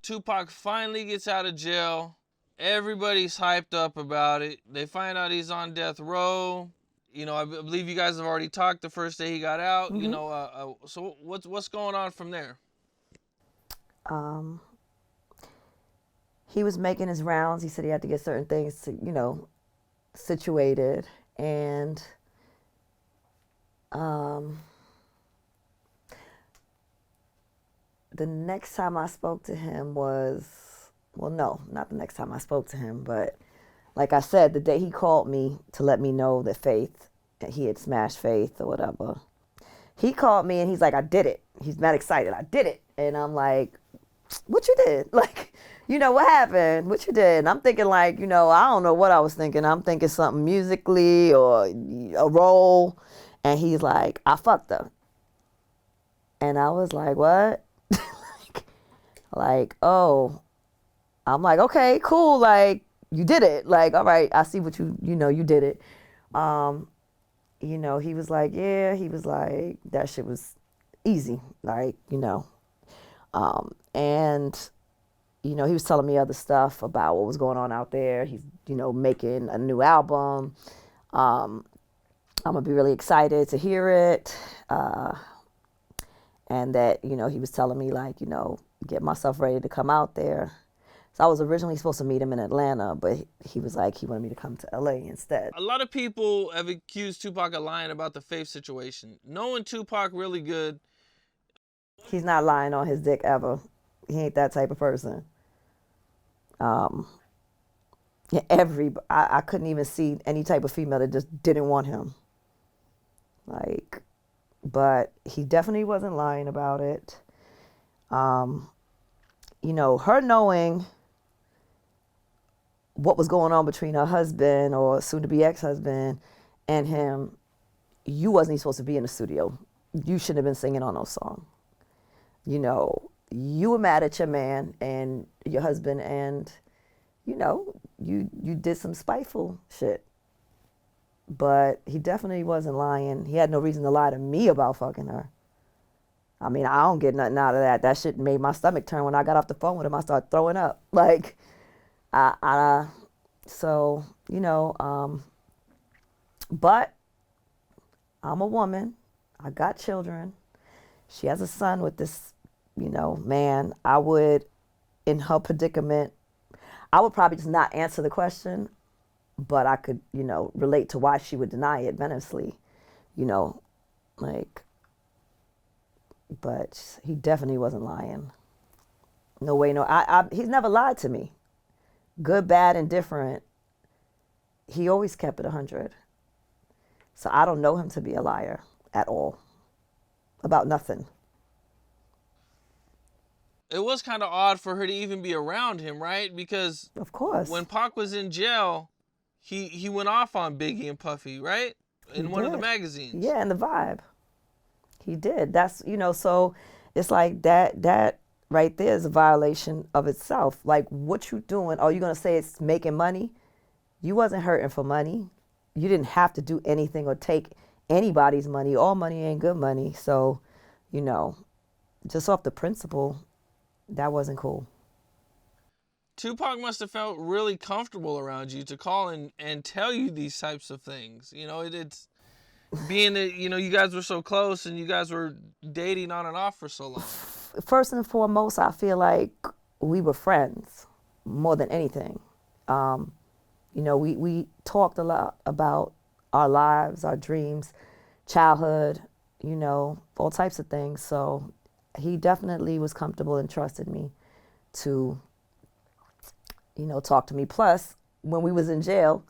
Tupac finally gets out of jail. Everybody's hyped up about it. They find out he's on death row. You know, I believe you guys have already talked the first day he got out. You Mm-hmm. know, so what's going on from there? Um, he was making his rounds. He said he had to get certain things, situated. And um, the next time I spoke to him was, well, no, not the next time I spoke to him, but like I said, the day he called me to let me know that he had smashed Faith or whatever. He called me and he's like, I did it. He's mad excited. I did it. And I'm like, what you did? Like, what happened? What you did? And I'm thinking like, I don't know what I was thinking. I'm thinking something musically or a role. And he's like, I fucked her. And I was like, what? like, oh. I'm like, okay, cool. Like, you did it. Like, all right, I see what you did it. He was like, yeah, he was like, that shit was easy. Like, and he was telling me other stuff about what was going on out there. He's, making a new album. I'm gonna be really excited to hear it. And that, he was telling me like, get myself ready to come out there. So I was originally supposed to meet him in Atlanta, but he was like, he wanted me to come to LA instead. A lot of people have accused Tupac of lying about the Faith situation. Knowing Tupac really good, He's not lying on his dick ever. He ain't that type of person. Um, I couldn't even see any type of female that just didn't want him. Like, but he definitely wasn't lying about it. Um, her knowing what was going on between her husband or soon to be ex-husband and him, you wasn't even supposed to be in the studio. You shouldn't have been singing on those songs. You were mad at your man and your husband and, you did some spiteful shit. But he definitely wasn't lying. He had no reason to lie to me about fucking her. I mean, I don't get nothing out of that. That shit made my stomach turn when I got off the phone with him. I started throwing up. Like, so, but I'm a woman. I got children. She has a son with this, man. I would, in her predicament, I would probably just not answer the question, but I could, relate to why she would deny it venomously, like, but he definitely wasn't lying. No way, no. He's never lied to me. Good, bad, indifferent. He always kept it 100. So I don't know him to be a liar at all about nothing. it was kind of odd for her to even be around him, right? Because Of course, when Pac was in jail, he went off on Biggie and Puffy, right? he In one of the did. magazines. Yeah, and the vibe. He did. That's, so it's like that right there is a violation of itself. Like, what you doing? Are you going to say it's making money? You wasn't hurting for money. You didn't have to do anything or take anybody's money. All money ain't good money. So, you know, just off the principle, that wasn't cool. Tupac must have felt really comfortable around you to call and tell you these types of things. It's being that, you guys were so close and you guys were dating on and off for so long. First and foremost, I feel like we were friends more than anything. Um, we talked a lot about our lives, our dreams, childhood, all types of things. So he definitely was comfortable and trusted me to, talk to me. Plus, when we was in jail,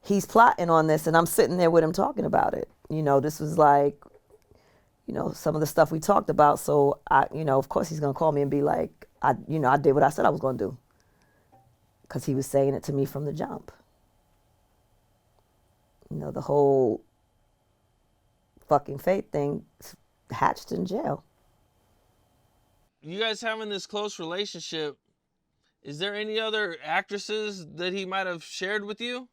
he's plotting on this and I'm sitting there with him talking about it. This was like, some of the stuff we talked about. So of course he's going to call me and be like, I did what I said I was going to do. Because he was saying it to me from the jump. The whole fucking Faith thing hatched in jail. You guys having this close relationship, is there any other actresses that he might have shared with you?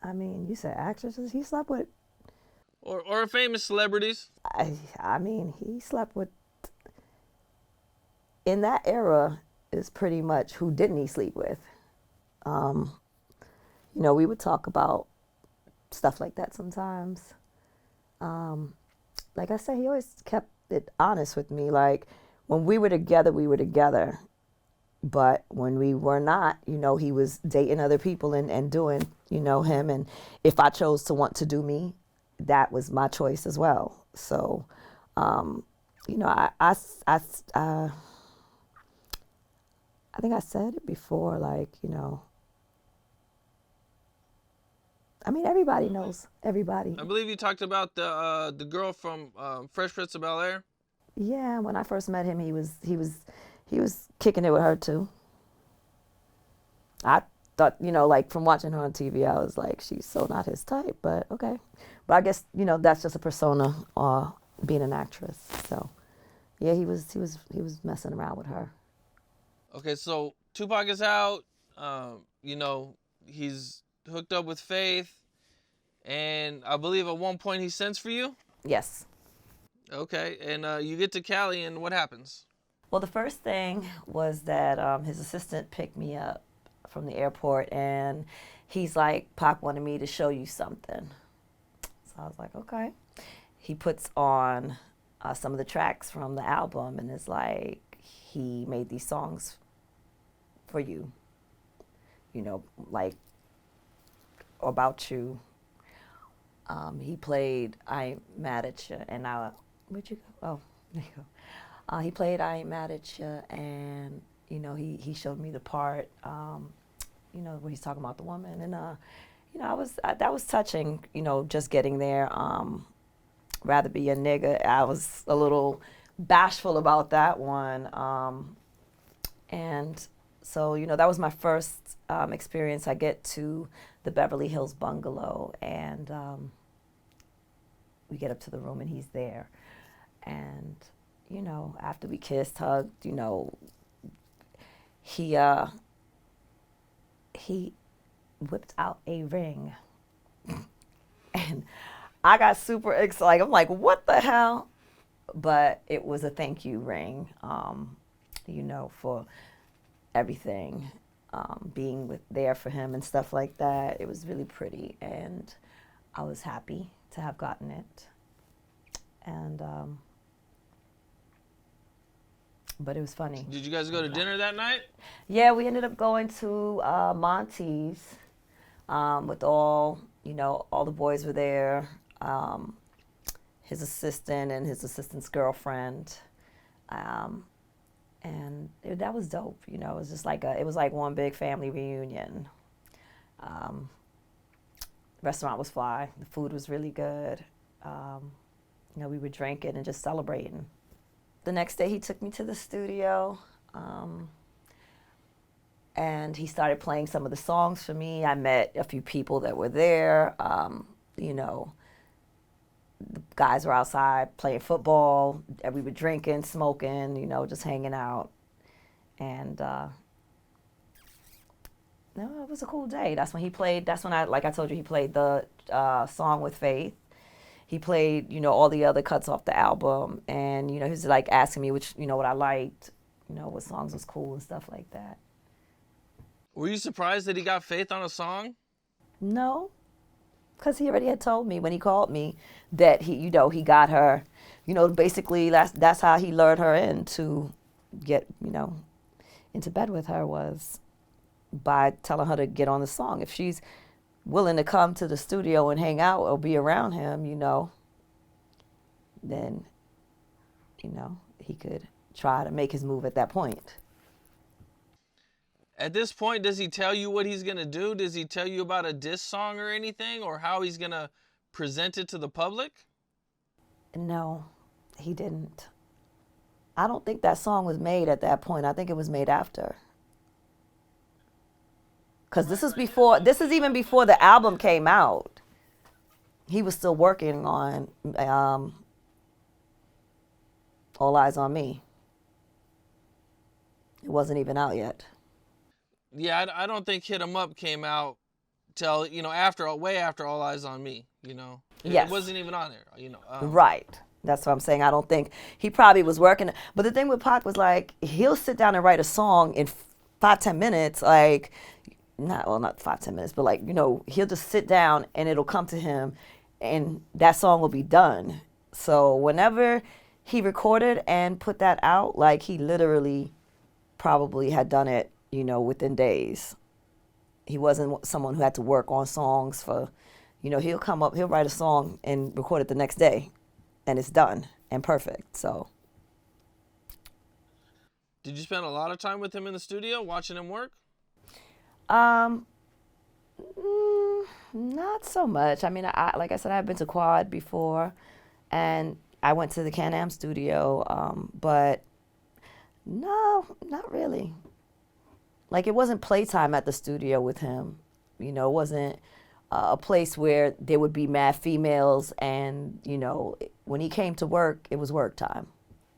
I mean, you said actresses. He slept with. Or famous celebrities? I mean, he slept with. In that era, is pretty much who didn't he sleep with. You know, we would talk about stuff like that sometimes. Like I said, he always kept it honest with me. Like when we were together, we were together. But when we were not, you know, he was dating other people and doing, you know, him. And if I chose to want to do me, that was my choice as well. So, you know, I think I said it before, like, you know, I mean, everybody knows everybody. I believe you talked about the girl from Fresh Prince of Bel-Air. Yeah, when I first met him, he was kicking it with her too. I thought, you know, like from watching her on TV, I was like, she's so not his type, but okay. But I guess, you know, that's just a persona, being an actress. So, yeah, he was messing around with her. Okay, so Tupac is out. You know, he's hooked up with Faith, and I believe at one point he sends for you. Yes. Okay, and you get to Cali, and what happens? Well, the first thing was that his assistant picked me up from the airport, and he's like, Pac wanted me to show you something. So I was like, okay. He puts on some of the tracks from the album, and it's like, he made these songs for you, you know, like about you. He played I Ain't Mad at You, and where'd you go? Oh, there you go. He played I Ain't Mad at You, and, you know, he showed me the part, you know, where he's talking about the woman. And, you know, that was touching, you know, just getting there. Rather be a nigga. I was a little bashful about that one. And so, you know, that was my first experience. I get to the Beverly Hills bungalow, and we get up to the room, and he's there. And, you know, after we kissed, hugged, you know, he whipped out a ring. And I got super excited. I'm like, what the hell? But it was a thank you ring, you know, for everything, being there for him and stuff like that. It was really pretty, and I was happy to have gotten it. And but it was funny. Did you guys go to dinner that night? Yeah, we ended up going to Monty's with all, you know, all the boys were there. His assistant and his assistant's girlfriend. And that was dope, you know. It was just like it was like one big family reunion. Restaurant was fly. The food was really good. You know, we were drinking and just celebrating. The next day, he took me to the studio, and he started playing some of the songs for me. I met a few people that were there. You know, the guys were outside playing football, and we were drinking, smoking, you know, just hanging out. And no, it was a cool day. That's when he played. That's when like I told you, he played the song with Faith. He played, you know, all the other cuts off the album, and, you know, he was like asking me which, you know, what I liked, you know, what songs was cool and stuff like that. Were you surprised that he got Faith on a song? No, because he already had told me when he called me that he, you know, he got her, you know, basically that's how he lured her in to get, you know, into bed with her, was by telling her to get on the song. If she's willing to come to the studio and hang out or be around him, you know, then, you know, he could try to make his move at that point. At this point, does he tell you what he's going to do? Does he tell you about a diss song or anything, or how he's going to present it to the public? No, he didn't. I don't think that song was made at that point. I think it was made after. Because this is even before the album came out. He was still working on All Eyes on Me. It wasn't even out yet. Yeah, I don't think Hit 'Em Up came out till, you know, way after All Eyes on Me, you know. Yes. It wasn't even on there, you know. Right. That's what I'm saying. I don't think he probably was working. But the thing with Pac was like he'll sit down and write a song in 5-10 minutes, like not 5-10 minutes, but like he'll just sit down and it'll come to him, and that song will be done. So whenever he recorded and put that out, like he literally probably had done it, within days. He wasn't someone who had to work on songs for, he'll write a song and record it the next day, and it's done and perfect. So, Did you spend a lot of time with him in the studio watching him work? um, not so much. I mean, like I said, I've been to Quad before, and I went to the Can-Am studio, but no, not really. Like it wasn't playtime at the studio with him. It wasn't a place where there would be mad females, and when he came to work, it was work time.